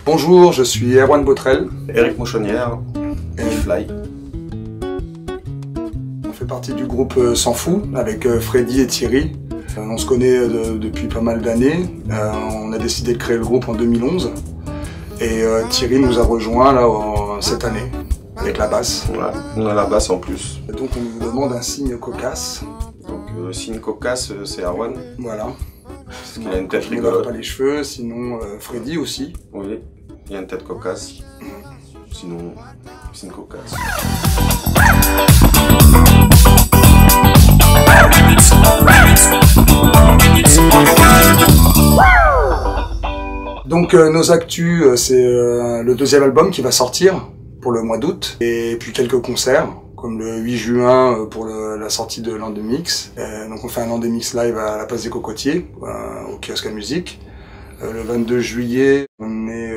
Bonjour, je suis Erwan Botrel. Eric Mouchonnière et Fly. On fait partie du groupe S'en Fout avec Freddy et Thierry. On se connaît depuis pas mal d'années. On a décidé de créer le groupe en 2011. Et Thierry nous a rejoints là, cette année avec la basse. Voilà, on a la basse en plus. Donc on nous demande un signe cocasse. Donc le signe cocasse c'est Erwan. Voilà. Parce qu'il a une tête Je ne rigolote. pas les cheveux, sinon Freddy aussi. Oui, il a une tête cocasse. Sinon, signe cocasse. Donc nos actus, c'est le deuxième album qui va sortir pour le mois d'août. Et puis quelques concerts, comme le 8 juin pour la sortie de l'Andemix. Donc on fait un Andemix live à la place des Cocotiers, au kiosque à musique. Le 22 juillet, on est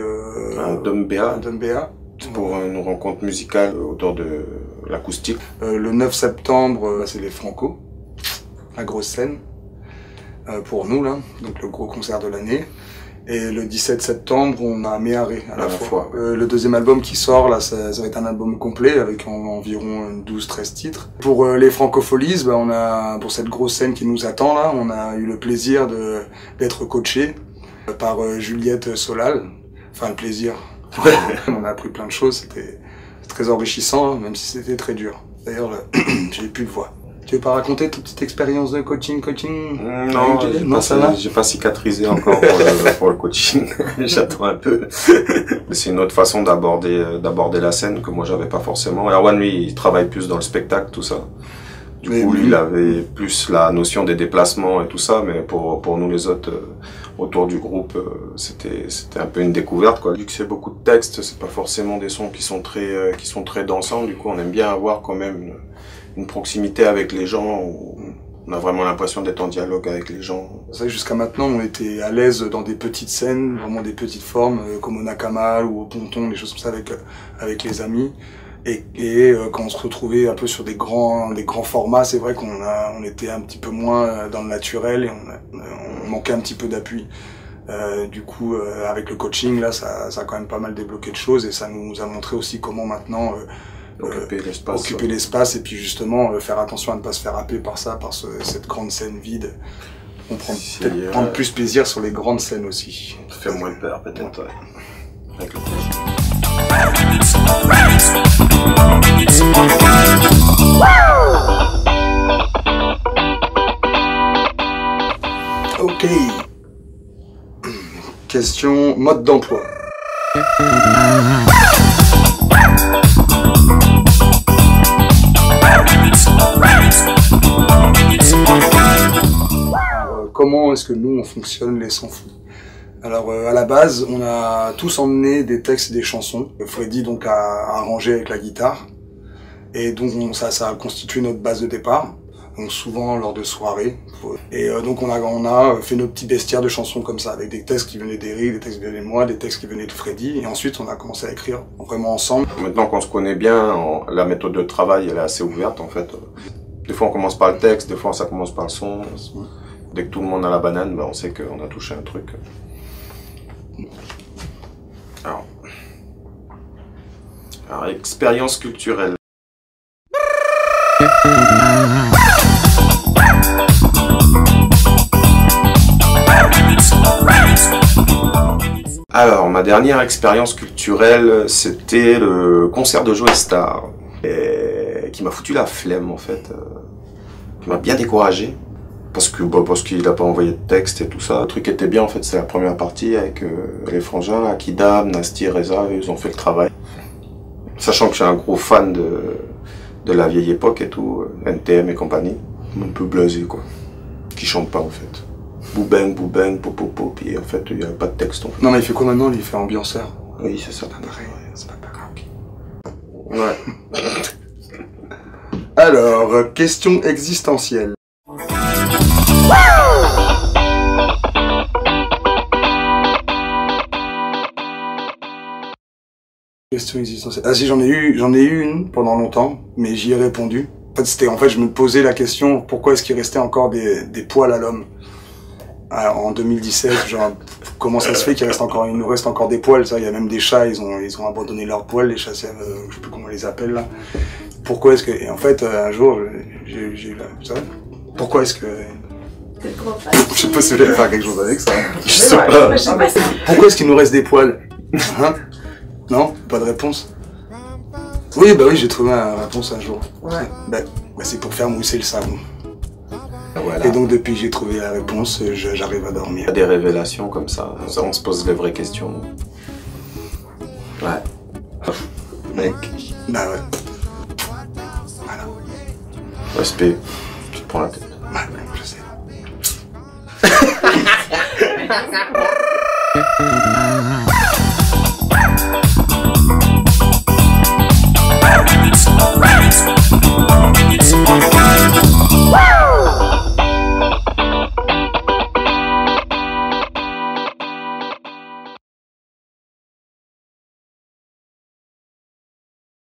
Un Dumbéa à Dumbéa. pour une rencontre musicale autour de l'acoustique. Le 9 septembre, c'est les Franco, la grosse scène, pour nous là, donc le gros concert de l'année. Et le 17 septembre, on a Méharé à la fois. Le deuxième album qui sort, là, ça va être un album complet avec environ 12-13 titres. Pour les Francopholies, bah, on a, pour cette grosse scène qui nous attend là, on a eu le plaisir d'être coaché par Juliette Solal. Enfin, le plaisir. On a appris plein de choses, c'était très enrichissant, hein, même si c'était très dur. D'ailleurs, j'ai plus de voix. Tu veux pas raconter ta petite expérience de coaching Non, j'ai pas cicatrisé encore pour le coaching. J'attends un peu. C'est une autre façon d'aborder la scène que moi j'avais pas forcément. Erwan, lui, il travaille plus dans le spectacle, tout ça. Du coup, lui, il avait plus la notion des déplacements et tout ça, mais pour nous les autres, autour du groupe, c'était un peu une découverte, quoi. Vu que c'est beaucoup de textes, c'est pas forcément des sons qui sont très dansants. Du coup, on aime bien avoir quand même une proximité avec les gens où on a vraiment l'impression d'être en dialogue avec les gens. C'est vrai que jusqu'à maintenant, on était à l'aise dans des petites scènes, vraiment des petites formes, comme au Nakama ou au Ponton, des choses comme ça avec les amis. Et quand on se retrouvait un peu sur des grands formats, c'est vrai qu'on était un petit peu moins dans le naturel et on manquait un petit peu d'appui. Du coup, avec le coaching, là, ça a quand même pas mal débloqué de choses et ça nous a montré aussi comment maintenant occuper l'espace et puis justement faire attention à ne pas se faire happer par cette grande scène vide. On prend peut-être prendre plus plaisir sur les grandes scènes aussi. Ça fait moins peur peut-être, ouais. Avec le projet. Ok. Question mode d'emploi. Comment est-ce que nous on fonctionne les S'en Fout? Alors à la base, on a tous emmené des textes et des chansons. Freddy donc a arrangé avec la guitare. Et donc ça a constitué notre base de départ. Donc souvent lors de soirées. Et donc on a fait nos petits bestiaires de chansons comme ça, avec des textes qui venaient d'Eric, des textes qui venaient de moi, des textes qui venaient de Freddy. Et ensuite on a commencé à écrire vraiment ensemble. Maintenant qu'on se connaît bien, la méthode de travail elle est assez ouverte en fait. Des fois on commence par le texte, des fois ça commence par le son. Dès que tout le monde a la banane, bah, on sait qu'on a touché un truc. Alors expérience culturelle. Alors, ma dernière expérience culturelle, c'était le concert de Joe Star, qui m'a foutu la flemme en fait, qui m'a bien découragé. Parce qu'il n'a pas envoyé de texte et tout ça. Le truc était bien en fait, c'est la première partie avec les frangins, Akidab, Nasty, Reza, ils ont fait le travail. Sachant que je suis un gros fan de la vieille époque et tout, NTM et compagnie. Un peu blasé quoi. Qui chante pas en fait. Boubeng, boubeng, popopo, puis en fait il n'y a pas de texte en fait. Non mais il fait quoi maintenant? Il fait ambianceur. Oui c'est ça. C'est pas pareil. Ouais. Alors, question existentielle. Question existentielle. Ah si, j'en ai eu une pendant longtemps, mais j'y ai répondu. En fait, je me posais la question, pourquoi est-ce qu'il restait encore des poils à l'homme en 2017, genre, comment ça se fait qu'il nous reste encore des poils, ça, il y a même des chats, ils ont abandonné leurs poils, les chats, je sais plus comment on les appelle, là. Pourquoi est-ce que, et en fait, un jour, j'ai eu ça. Pourquoi est-ce que, je sais pas si vous allez faire quelque chose avec ça. Je sais pas. Pourquoi est-ce qu'il nous reste des poils? Hein? Non? Pas de réponse? Oui, bah oui, j'ai trouvé la réponse un jour. Ouais. Bah, c'est pour faire mousser le savon. Voilà. Et donc depuis que j'ai trouvé la réponse, j'arrive à dormir. Il y a des révélations comme ça, on se pose les vraies questions. Ouais. Mec. Bah ouais. Voilà. Respect, tu te prends la tête. Ouais, je sais.